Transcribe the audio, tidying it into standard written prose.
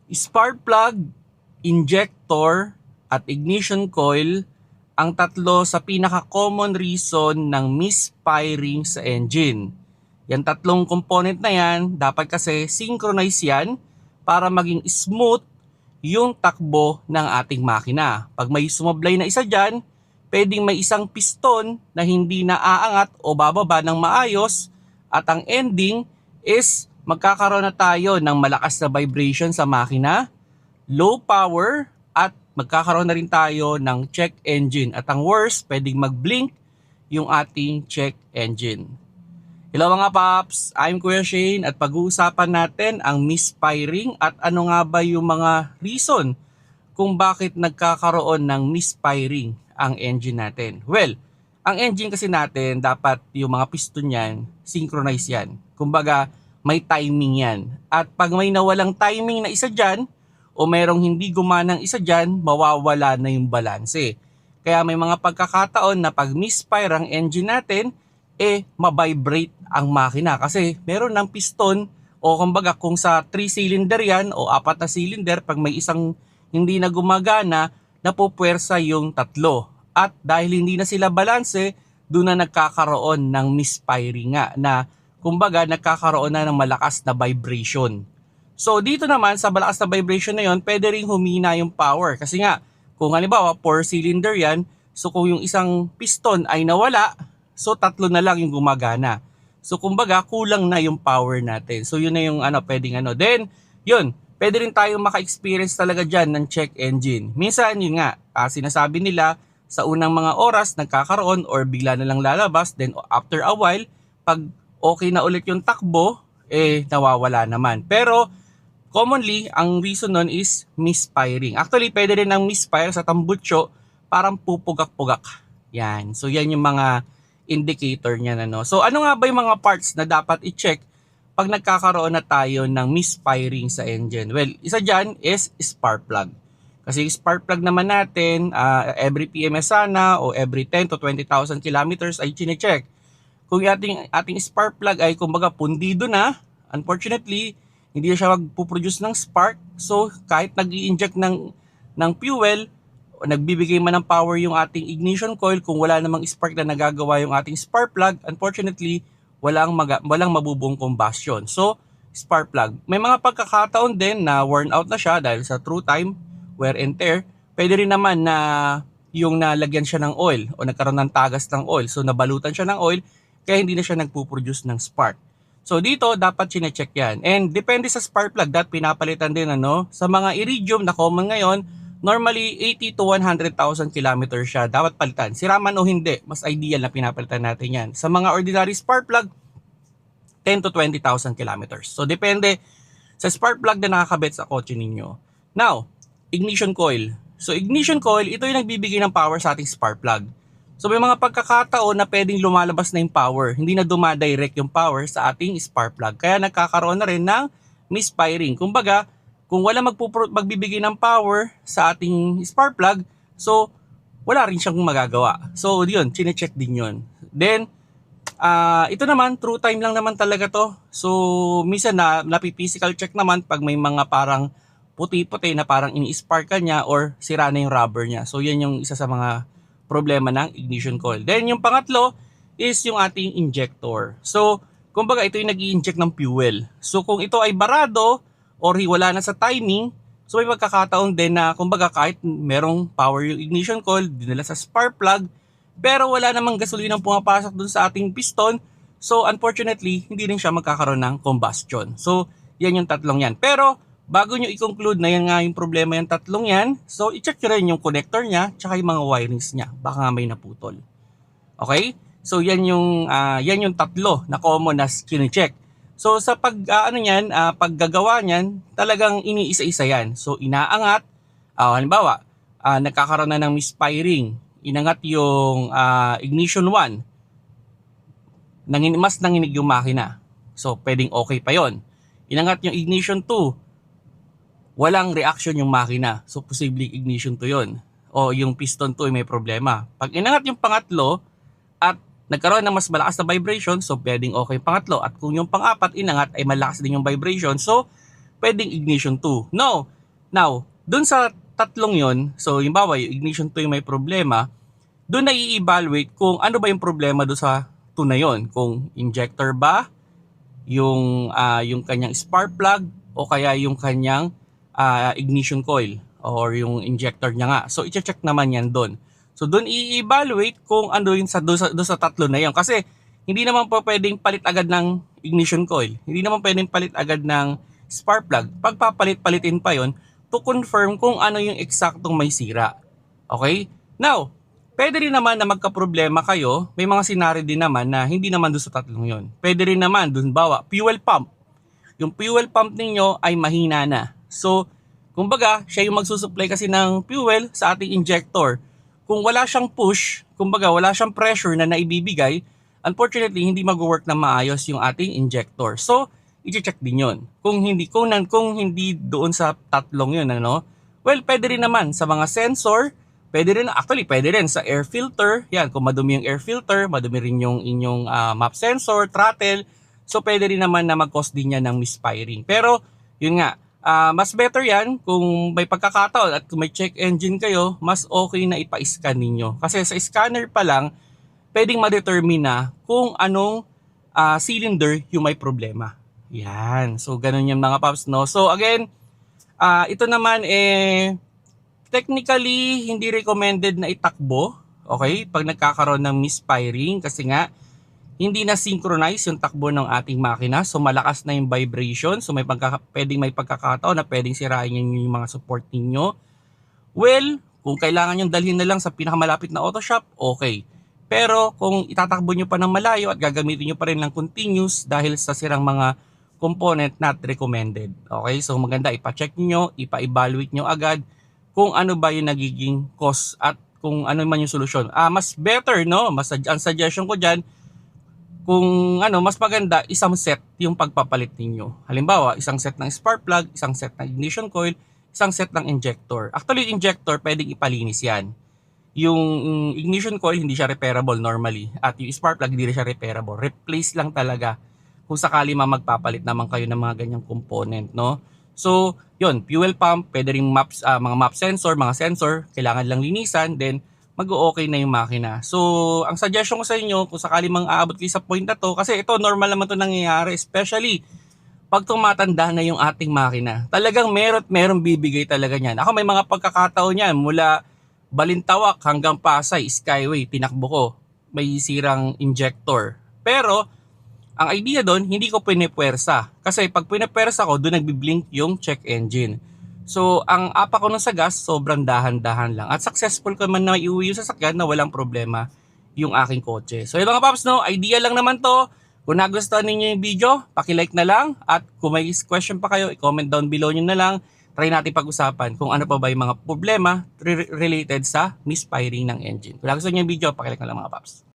Spark plug, injector, at ignition coil ang tatlo sa pinaka-common reason ng misfiring sa engine. Yan tatlong component na yan, dapat kasi synchronize yan para maging smooth yung takbo ng ating makina. Pag may sumablay na isa dyan, pwedeng may isang piston na hindi naaangat o bababa ng maayos at ang ending is magkakaroon na tayo ng malakas na vibration sa makina, low power, at magkakaroon na rin tayo ng check engine. At ang worst, pwedeng mag-blink yung ating check engine. Hello mga paps, I'm Kuya Shane at pag-uusapan natin ang misfiring at ano nga ba yung mga reason kung bakit nagkakaroon ng misfiring ang engine natin. Well, ang engine kasi natin dapat yung mga piston yan, synchronize yan. Kumbaga, may timing yan. At pag may nawalang timing na isa dyan, o merong hindi gumanang isa dyan, mawawala na yung balanse. Kaya may mga pagkakataon na pag misfire ang engine natin, mabibrate ang makina. Kasi meron ng piston, o kumbaga kung sa 3-cylinder yan, o 4 na cylinder, pag may isang hindi na gumagana, napupwersa yung tatlo. At dahil hindi na sila balanse, doon na nagkakaroon ng misfiring nga, na kumbaga nagkakaroon na ng malakas na vibration. So dito naman sa malakas na vibration na yon, pwede ring humina yung power. Kasi nga, kung halimbawa 4-cylinder yan, so kung yung isang piston ay nawala, so tatlo na lang yung gumagana. So kumbaga, kulang na yung power natin. So yun na yung pwedeng Then, yun, pwede rin tayong maka-experience talaga dyan ng check engine. Minsan yun nga, sinasabi nila sa unang mga oras nagkakaroon or bigla na lang lalabas. Then after a while, pag okay na ulit yung takbo, nawawala naman. Pero commonly, ang reason nun is misfiring. Actually, pwede rin ang misfire sa tambutso, parang pupugak-pugak. Yan. So, yan yung mga indicator niya. So, ano nga ba yung mga parts na dapat i-check pag nagkakaroon na tayo ng misfiring sa engine? Well, isa dyan is spark plug. Kasi spark plug naman natin, every PMS sana o every 10 to 20,000 kilometers ay chine-check. Kung ating spark plug ay kumbaga pundido na, unfortunately, hindi na siya magpuproduce ng spark. So, kahit nag-i-inject ng fuel, o nagbibigay man ng power yung ating ignition coil, kung wala namang spark na nagagawa yung ating spark plug, unfortunately, walang mabubuong combustion. So, spark plug. May mga pagkakataon din na worn out na siya dahil sa true time, wear and tear. Pwede rin naman na yung nalagyan siya ng oil o nagkaroon ng tagas ng oil. So, nabalutan siya ng oil, kaya hindi na siya nagpuproduce ng spark. So dito dapat chine-check yan. And depende sa spark plug that pinapalitan din sa mga iridium na common ngayon, normally 80 to 100,000 kilometers siya dapat palitan. Sira man o hindi, mas ideal na pinapalitan natin yan. Sa mga ordinary spark plug, 10 to 20,000 kilometers. So depende sa spark plug na nakakabit sa kotse ninyo. Now, ignition coil. So ignition coil, ito yung nagbibigay ng power sa ating spark plug. So may mga pagkakataon na pwedeng lumalabas na yung power, hindi na dumadirect yung power sa ating spark plug. Kaya nagkakaroon na rin ng misfiring. Kumbaga, kung wala magbibigay ng power sa ating spark plug, so wala rin siyang magagawa. So yun, chine-check din yun. Then, ito naman, true time lang naman talaga to. So minsan napi-physical check naman pag may mga parang puti-puti na parang ini-spark ka niya or sira na yung rubber niya. So yan yung isa sa mga problema ng ignition coil. Then yung pangatlo is yung ating injector. So kumbaga ito yung nag-i-inject ng fuel. So kung ito ay barado or wala na sa timing, so may pagkakataon din na kumbaga kahit merong power yung ignition coil, dinala sa spark plug, pero wala namang gasolinang pumapasok dun sa ating piston, so unfortunately hindi rin siya magkakaroon ng combustion. So yan yung tatlong yan. Pero bago nyo i-conclude na yan nga yung problema yung tatlong yan, so i-check nyo rin yung connector niya tsaka yung mga wirings niya. Baka nga may naputol. Okay? So yan yung tatlo na common na kine-check. So sa paggagawa niyan, talagang iniisa-isa yan. So inaangat, halimbawa, nagkakaroon na ng misfiring, inangat yung ignition 1, mas nanginig yung makina. So pwedeng okay pa yon. Inangat yung ignition 2, walang reaction yung makina. So, posibleng ignition to yon. O yung piston to ay may problema. Pag inangat yung pangatlo at nagkaroon ng mas malakas na vibration, so pwedeng okay yung pangatlo. At kung yung pang-apat inangat ay malakas din yung vibration, so pwedeng ignition 2. No, Now, dun sa tatlong yon, so yung bawa, yung ignition 2 yung may problema, dun na i-evaluate kung ano ba yung problema do sa 2 na yon. Kung injector ba, yung kanyang spark plug, o kaya yung kanyang ignition coil or yung injector niya nga. So i-check naman yan doon. So doon i-evaluate kung ano yung doon sa tatlo na yan. Kasi hindi naman po pwedeng palit agad ng ignition coil. Hindi naman pwedeng palit agad ng spark plug. Pagpapalit-palitin pa yon to confirm kung ano yung eksaktong may sira. Okay? Now, pwede rin naman na magka-problema kayo. May mga scenario din naman na hindi naman doon sa tatlong yon. Pwede rin naman doon bawa fuel pump. Yung fuel pump ninyo ay mahina na. So, kumbaga, siya yung magsusupply kasi ng fuel sa ating injector. Kung wala siyang push, kumbaga wala siyang pressure na naibibigay, unfortunately, hindi mag-work na maayos yung ating injector. So, i-check din yun. Kung hindi doon sa tatlong yun, ano? Well, pwede rin naman sa mga sensor, pwede rin sa air filter. Yan, kung madumi yung air filter, madumi rin yung inyong map sensor, throttle. So, pwede rin naman na mag-cause din yan ng misfiring. Pero, yun nga, mas better yan kung may pagkakataon at kung may check engine kayo, mas okay na ipa-scan ninyo. Kasi sa scanner pa lang, pwedeng ma-determine na kung anong cylinder yung may problema. Yan. So, ganun yung mga paps, no? So, again, ito naman technically, hindi recommended na itakbo. Okay? Pag nagkakaroon ng misfiring kasi nga, hindi na synchronize yung takbo ng ating makina. So malakas na yung vibration. So pwedeng may pagkakataon na pwedeng sirain yung mga support ninyo. Well, kung kailangan yung dalhin na lang sa pinakamalapit na auto shop, okay. Pero kung itatakbo nyo pa ng malayo at gagamitin nyo pa rin ng continuous dahil sa sirang mga component, not recommended. Okay, so maganda ipa-check nyo, ipa-evaluate nyo agad kung ano ba yung nagiging cause at kung ano man yung solusyon. Mas better, no? Ang suggestion ko dyan, kung mas maganda, isang set yung pagpapalit ninyo. Halimbawa, isang set ng spark plug, isang set ng ignition coil, isang set ng injector. Actually, yung injector, pwedeng ipalinis yan. Yung ignition coil, hindi siya repairable normally. At yung spark plug, hindi siya repairable. Replace lang talaga kung sakali magpapalit naman kayo ng mga ganyang component, no? So, yun, fuel pump, pwede rin mga map sensor, mga sensor, kailangan lang linisan, then mag-o-okay na yung makina. So, ang suggestion ko sa inyo, kung sakali aabot kayo sa point na to, kasi ito, normal naman to nangyayari, especially pag tumatanda na yung ating makina. Talagang meron bibigay talaga niyan. Ako may mga pagkakataon niyan, mula Balintawak hanggang Pasay, Skyway, tinakbo ko. May sirang injector. Pero, ang idea doon, hindi ko pinipwersa. Kasi pag pinipwersa ko, doon nagbiblink yung check engine. So, ang apa ko nun sa gas, sobrang dahan-dahan lang. At successful ko man na iuwi yung sasakyan na walang problema yung aking kotse. So, yung mga paps, no, idea lang naman to. Kung nagustuhan ninyo yung video, paki-like na lang. At kung may question pa kayo, i-comment down below nyo na lang. Try natin pag-usapan kung ano pa ba yung mga problema related sa misfiring ng engine. Kung nagustuhan nyo yung video, paki-like na lang mga paps.